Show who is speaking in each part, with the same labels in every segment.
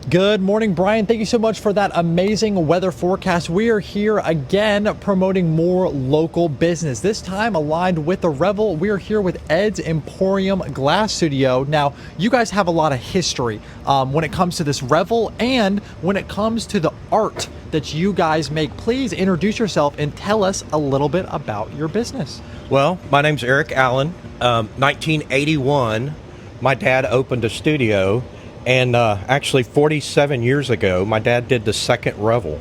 Speaker 1: Good morning, Brian. Thank you so much for that amazing weather forecast. We are here again promoting more local business, this time aligned with the Revel. We are here with Ed's Emporium Glass Studio. Now, you guys have a lot of history when it comes to this Revel and when it comes to the art that you guys make. Please introduce yourself and tell us a little bit about your business.
Speaker 2: Well, my name's Eric Allen. 1981, my dad opened a studio. And actually 47 years ago, my dad did the second Revel.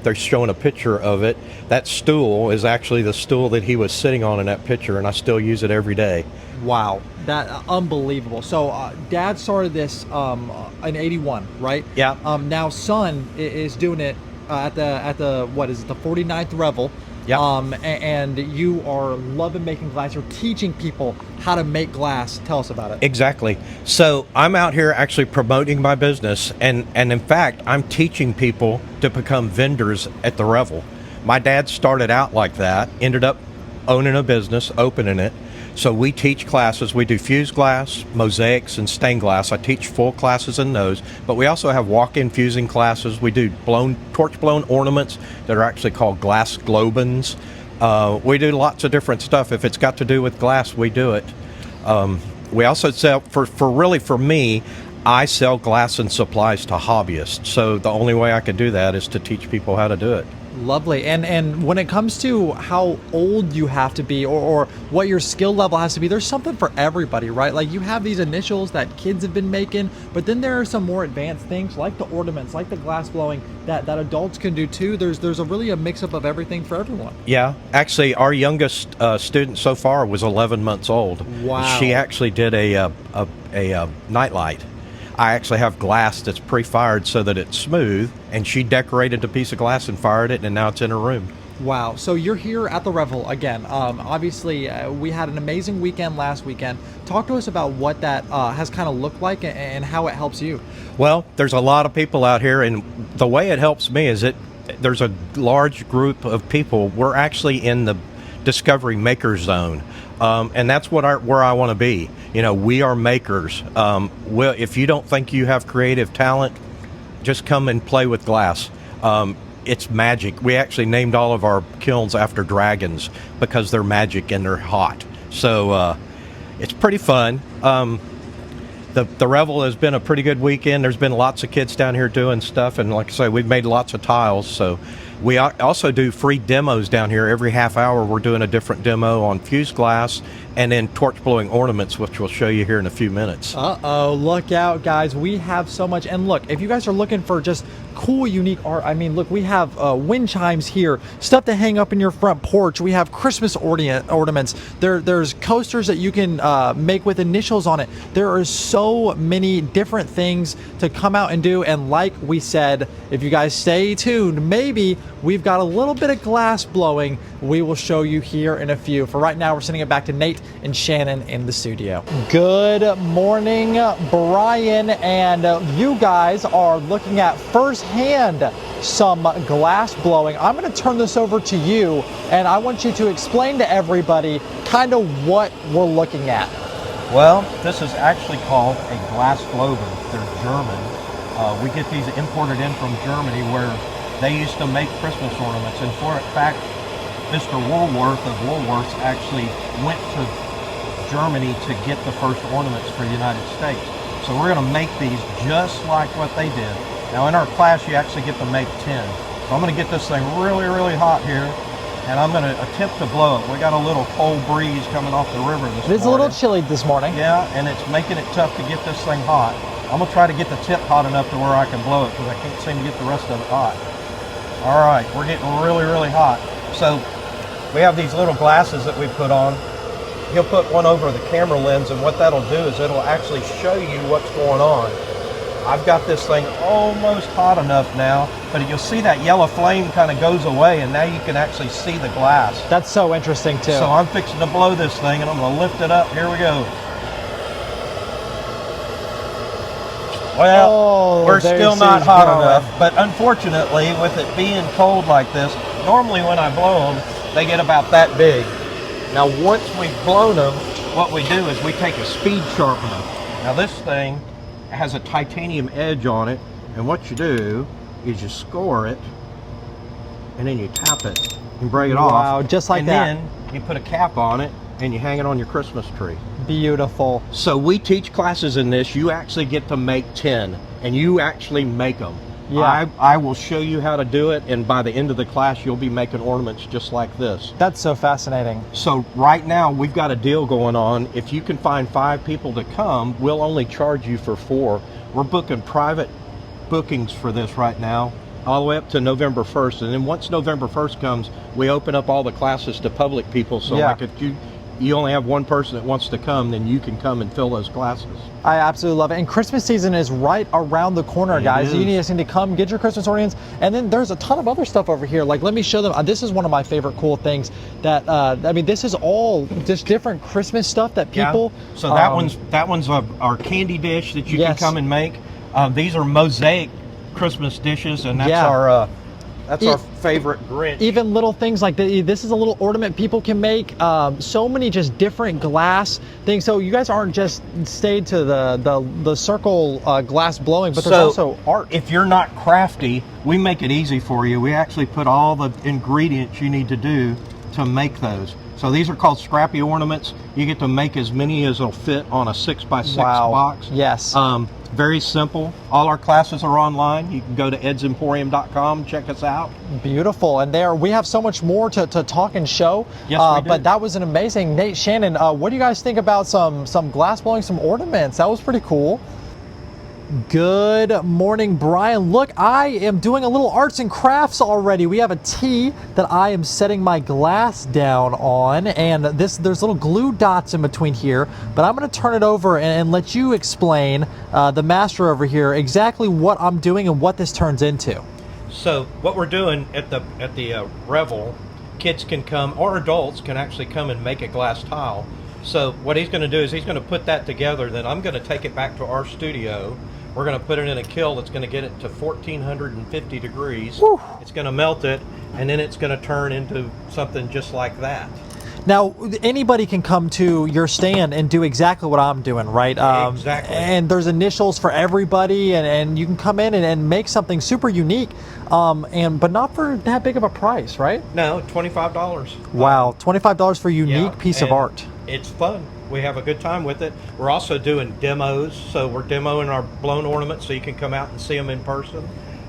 Speaker 2: They're showing a picture of it. That stool is actually the stool that he was sitting on in that picture, and I still use it every day.
Speaker 1: Wow, that unbelievable. So dad started this in 81, right?
Speaker 2: Yeah.
Speaker 1: Now son is doing it at the what is it, the 49th Revel.
Speaker 2: Yeah.
Speaker 1: And you are loving making glass. You're teaching people how to make glass. Tell us about it.
Speaker 2: Exactly. So I'm out here actually promoting my business, and in fact, I'm teaching people to become vendors at the Revel. My dad started out like that, ended up owning a business, opening it. So we teach classes. We do fused glass, mosaics, and stained glass. I teach full classes in those, but we also have walk-in fusing classes. We do torch-blown ornaments that are actually called glass globins. We do lots of different stuff. If it's got to do with glass, we do it. We also sell, for me, I sell glass and supplies to hobbyists. So the only way I can do that is to teach people how to do it.
Speaker 1: Lovely. And when it comes to how old you have to be or what your skill level has to be, there's something for everybody, right? Like you have these initials that kids have been making, but then there are some more advanced things like the ornaments, like the glass blowing that adults can do too. There's a mix up of everything for everyone.
Speaker 2: Yeah, actually our youngest student so far was 11 months old.
Speaker 1: Wow.
Speaker 2: She actually did a nightlight. I actually have glass that's pre-fired so that it's smooth, and she decorated a piece of glass and fired it, and now it's in her room.
Speaker 1: Wow. So you're here at the Revel again. Obviously, we had an amazing weekend last weekend. Talk to us about what that has kind of looked like and how it helps you.
Speaker 2: Well, there's a lot of people out here, and the way it helps me is there's a large group of people. We're actually in the Discovery Maker Zone. And that's where I want to be. You know, we are makers. If you don't think you have creative talent, just come and play with glass. It's magic. We actually named all of our kilns after dragons because they're magic and they're hot. So it's pretty fun. The Revel has been a pretty good weekend. There's been lots of kids down here doing stuff, and like I say, we've made lots of tiles. So we also do free demos down here. Every half hour we're doing a different demo on fused glass and then torch blowing ornaments, which we'll show you here in a few minutes.
Speaker 1: Look out, guys. We have so much. And look, if you guys are looking for just cool, unique art, I mean, look, we have wind chimes here, stuff to hang up in your front porch. We have Christmas ornaments. There's coasters that you can make with initials on it. There are so many different things to come out and do. And like we said, if you guys stay tuned, maybe we've got a little bit of glass blowing we will show you here in a few. For right now, we're sending it back to Nate and Shannon in the studio. Good morning, Brian, and you guys are looking at firsthand some glass blowing. I'm going to turn this over to you, and I want you to explain to everybody kind of what we're looking at.
Speaker 2: Well, this is actually called a glass globen. They're German. We get these imported in from Germany where they used to make Christmas ornaments, and in fact, Mr. Woolworth of Woolworths actually went to Germany to get the first ornaments for the United States. So we're going to make these just like what they did. Now in our class you actually get to make 10. So I'm going to get this thing really, really hot here, and I'm going to attempt to blow it. We got a little cold breeze coming off the river this morning.
Speaker 1: It is a little chilly this morning.
Speaker 2: Yeah, and it's making it tough to get this thing hot. I'm going to try to get the tip hot enough to where I can blow it because I can't seem to get the rest of it hot. All right, we're getting really, really hot. So we have these little glasses that we put on. He'll put one over the camera lens, and what that'll do is it'll actually show you what's going on. I've got this thing almost hot enough now, but you'll see that yellow flame kind of goes away, and now you can actually see the glass.
Speaker 1: That's so interesting too.
Speaker 2: So I'm fixing to blow this thing, and I'm going to lift it up. Here we go. Well, we're still not hot enough, but unfortunately, with it being cold like this, normally when I blow them, they get about that big. Now, once we've blown them, what we do is we take a speed sharpener. Now, this thing has a titanium edge on it, and what you do is you score it, and then you tap it and break it off.
Speaker 1: Wow, just like that.
Speaker 2: And then you put a cap on it, and you hang it on your Christmas tree.
Speaker 1: Beautiful.
Speaker 2: So we teach classes in this. You actually get to make 10, and you actually make them.
Speaker 1: Yeah.
Speaker 2: I will show you how to do it, and by the end of the class, you'll be making ornaments just like this.
Speaker 1: That's so fascinating.
Speaker 2: So right now, we've got a deal going on. If you can find 5 people to come, we'll only charge you for 4. We're booking private bookings for this right now, all the way up to November 1st. And then once November 1st comes, we open up all the classes to public people. So
Speaker 1: Yeah.
Speaker 2: like if you only have one person that wants to come, then you can come and fill those classes.
Speaker 1: I absolutely love it. And Christmas season is right around the corner, guys. You just need to come, get your Christmas ornaments. And then there's a ton of other stuff over here. Like, let me show them. This is one of my favorite cool things that, I mean, this is all just different Christmas stuff that people.
Speaker 2: Yeah. So that one's our candy dish that you
Speaker 1: Yes.
Speaker 2: can come and make. These are mosaic Christmas dishes, and that's
Speaker 1: Yeah.
Speaker 2: our favorite Grinch.
Speaker 1: Even little things like this is a little ornament people can make. So many just different glass things. So you guys aren't just stayed to the circle glass blowing, but there's also art.
Speaker 2: If you're not crafty, we make it easy for you. We actually put all the ingredients you need to do to make those. So these are called scrappy ornaments. You get to make as many as will fit on a 6x6 box.
Speaker 1: Yes.
Speaker 2: Very simple. All our classes are online. You can go to edsemporium.com, check us out.
Speaker 1: Beautiful. And there we have so much more to talk and show.
Speaker 2: Yes, we do.
Speaker 1: But that was an amazing. Nate, Shannon, what do you guys think about some glass blowing, some ornaments? That was pretty cool. Good morning, Brian. Look, I am doing a little arts and crafts already. We have a tea that I am setting my glass down on, and there's little glue dots in between here, but I'm going to turn it over and let you explain, the master over here, exactly what I'm doing and what this turns into.
Speaker 2: So what we're doing at the Revel, kids can come, or adults can actually come and make a glass tile. So what he's going to do is he's going to put that together, then I'm going to take it back to our studio. We're going to put it in a kiln that's going to get it to 1450 degrees.
Speaker 1: Whew.
Speaker 2: It's going to melt it, and then it's going to turn into something just like that.
Speaker 1: Now, anybody can come to your stand and do exactly what I'm doing, right?
Speaker 2: Exactly.
Speaker 1: And there's initials for everybody, and you can come in and make something super unique, but not for that big of a price, right?
Speaker 2: No, $25.
Speaker 1: Wow, $25 for a unique piece of art.
Speaker 2: It's fun. We have a good time with it. We're also doing demos, so we're demoing our blown ornaments so you can come out and see them in person.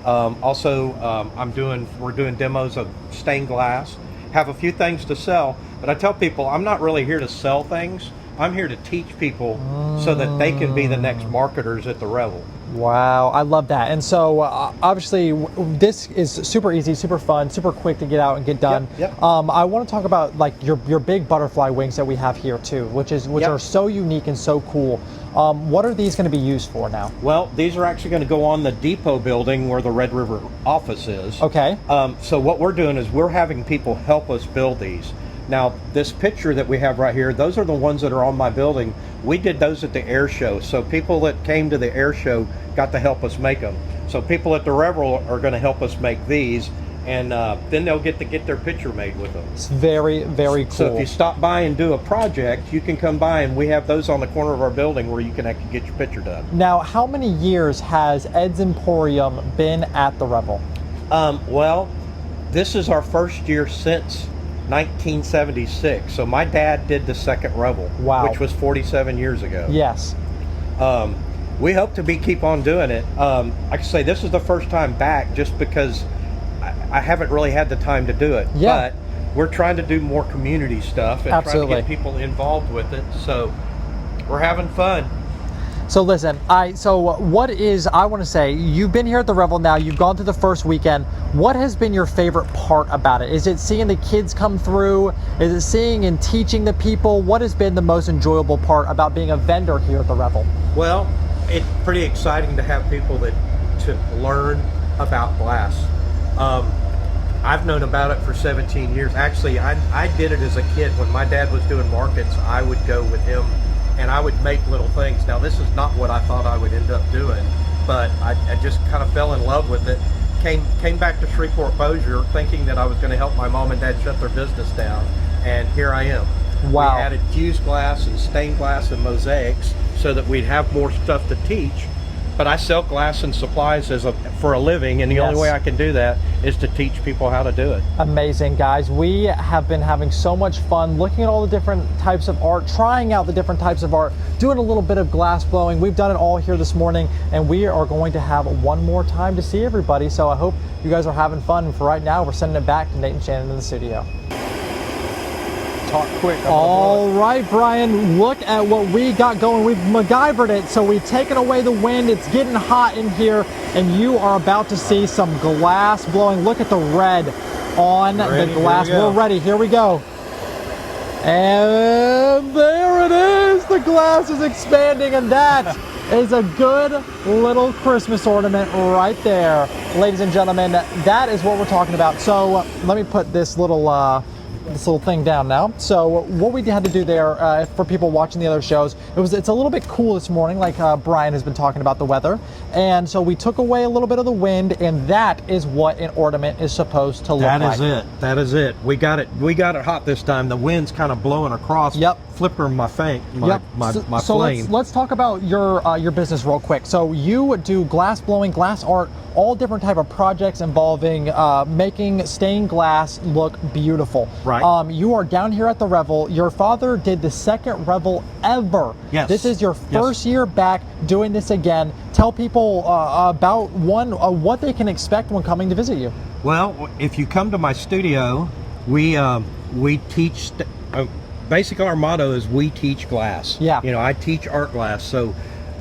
Speaker 2: We're doing demos of stained glass. Have a few things to sell, but I tell people I'm not really here to sell things. I'm here to teach people so that they can be the next marketers at the Revel.
Speaker 1: Wow, I love that. And so obviously this is super easy, super fun, super quick to get out and get done.
Speaker 2: Yep.
Speaker 1: I want to talk about like your big butterfly wings that we have here too, which are so unique and so cool. What are these going to be used for now?
Speaker 2: Well, these are actually going to go on the depot building where the Red River office is.
Speaker 1: Okay.
Speaker 2: So what we're doing is we're having people help us build these. Now, this picture that we have right here, those are the ones that are on my building. We did those at the air show. So people that came to the air show got to help us make them. So people at the Revel are going to help us make these, and then they'll get to get their picture made with them.
Speaker 1: It's very, very cool.
Speaker 2: So if you stop by and do a project, you can come by, and we have those on the corner of our building where you can actually get your picture done.
Speaker 1: Now, how many years has Ed's Emporium been at the Revel?
Speaker 2: Well, this is our first year since 1976. So my dad did the second Revel, which was 47 years ago.
Speaker 1: Yes.
Speaker 2: We hope to keep on doing it. Like I say, this is the first time back just because I haven't really had the time to do it.
Speaker 1: Yeah.
Speaker 2: But we're trying to do more community stuff and trying to get people involved with it. So we're having fun.
Speaker 1: So listen, I want to say, you've been here at the Revel now, you've gone through the first weekend. What has been your favorite part about it? Is it seeing the kids come through? Is it seeing and teaching the people? What has been the most enjoyable part about being a vendor here at the Revel?
Speaker 2: Well, it's pretty exciting to have people to learn about glass. I've known about it for 17 years. Actually, I did it as a kid. When my dad was doing markets, I would go with him and I would make little things. Now, this is not what I thought I would end up doing, but I just kind of fell in love with it. Came back to Shreveport Bossier thinking that I was going to help my mom and dad shut their business down, and here I am.
Speaker 1: Wow.
Speaker 2: We added fused glass and stained glass and mosaics so that we'd have more stuff to teach, but I sell glass and supplies for a living, and the only way I can do that is to teach people how to do it.
Speaker 1: Amazing, guys. We have been having so much fun looking at all the different types of art, trying out the different types of art, doing a little bit of glass blowing. We've done it all here this morning, and we are going to have one more time to see everybody. So I hope you guys are having fun. For right now, we're sending it back to Nate and Shannon in the studio.
Speaker 2: Talk quick.
Speaker 1: All right, Brian, look at what we got going. We've MacGyvered it, so we've taken away the wind. It's getting hot in here, and you are about to see some glass blowing. Look at the red on the glass. We're ready. Here we go. And there it is. The glass is expanding, and that is a good little Christmas ornament right there. Ladies and gentlemen, that is what we're talking about. So let me put this little thing down now. So what we had to do there, for people watching the other shows, it's a little bit cool this morning, like Brian has been talking about the weather, and so we took away a little bit of the wind, and that is what an ornament is supposed to look like.
Speaker 2: That is it. We got it hot this time. The wind's kind of blowing across.
Speaker 1: Yep.
Speaker 2: Flipping my flame.
Speaker 1: So let's talk about your business real quick. So you do glass blowing, glass art, all different type of projects involving making stained glass look beautiful.
Speaker 2: Right.
Speaker 1: You are down here at the Revel. Your father did the second Revel ever.
Speaker 2: Yes.
Speaker 1: This is your first year back doing this again. Tell people about what they can expect when coming to visit you.
Speaker 2: Well, if you come to my studio, we teach. Basically, our motto is we teach glass.
Speaker 1: Yeah.
Speaker 2: You know, I teach art glass, so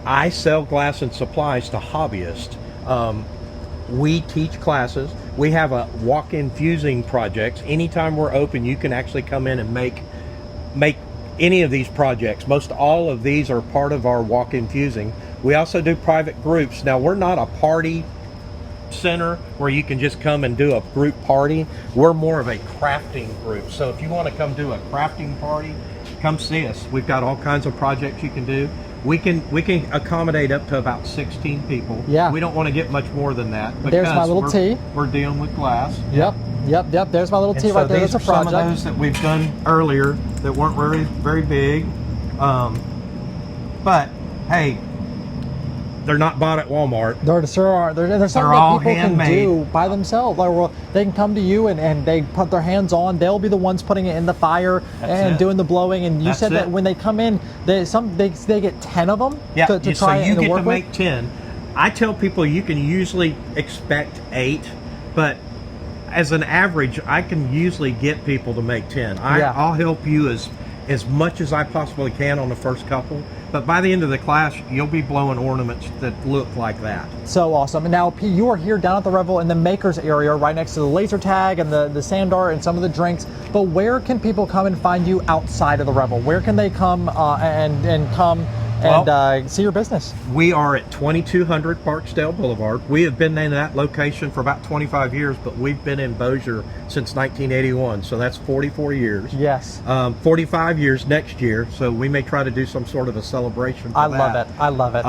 Speaker 2: I sell glass and supplies to hobbyists. We teach classes. We have a walk-in fusing projects. Anytime we're open, you can actually come in and make any of these projects. Most all of these are part of our walk-in fusing. We also do private groups. Now, we're not a party center where you can just come and do a group party. We're more of a crafting group. So if you want to come do a crafting party, come see us. We've got all kinds of projects you can do. We can accommodate up to about 16 people.
Speaker 1: Yeah.
Speaker 2: We don't want to get much more than that.
Speaker 1: There's my little T.
Speaker 2: We're dealing with glass.
Speaker 1: Yep. There's my little T right there. That's a project.
Speaker 2: Some of those that we've done earlier that weren't very big. But hey, they're not bought at Walmart.
Speaker 1: There sure are. There's something that people can do by themselves. Like, well, they can come to you and they put their hands on. They'll be the ones putting it in the fire and doing the blowing. And you said that when they come in, they get 10 of them to try
Speaker 2: so you
Speaker 1: and
Speaker 2: get
Speaker 1: work
Speaker 2: to make 10. I tell people you can usually expect 8, but as an average, I can usually get people to make 10. I'll help you as much as I possibly can on the first couple. But by the end of the class, you'll be blowing ornaments that look like that.
Speaker 1: So awesome. And now, you are here down at the Revel in the Makers area, right next to the laser tag and the sand art and some of the drinks. But where can people come and find you outside of the Revel? Where can they come and see your business?
Speaker 2: We are at 2200 Barksdale Boulevard. We have been in that location for about 25 years, but we've been in Bossier since 1981, so that's 44 years.
Speaker 1: Yes.
Speaker 2: 45 years next year, so we may try to do some sort of a celebration for that.
Speaker 1: I love it.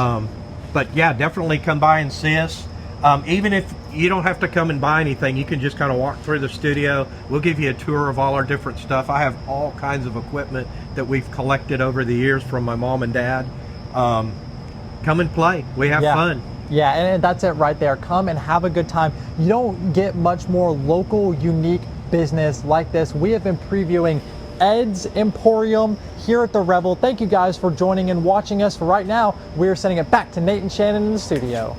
Speaker 2: But yeah, definitely come by and see us. Even if you don't have to come and buy anything, you can just kind of walk through the studio. We'll give you a tour of all our different stuff. I have all kinds of equipment that we've collected over the years from my mom and dad. Come and play. We have fun.
Speaker 1: Yeah, and that's it right there. Come and have a good time. You don't get much more local, unique business like this. We have been previewing Ed's Emporium here at the Revel. Thank you guys for joining and watching us. For right now, we're sending it back to Nate and Shannon in the studio.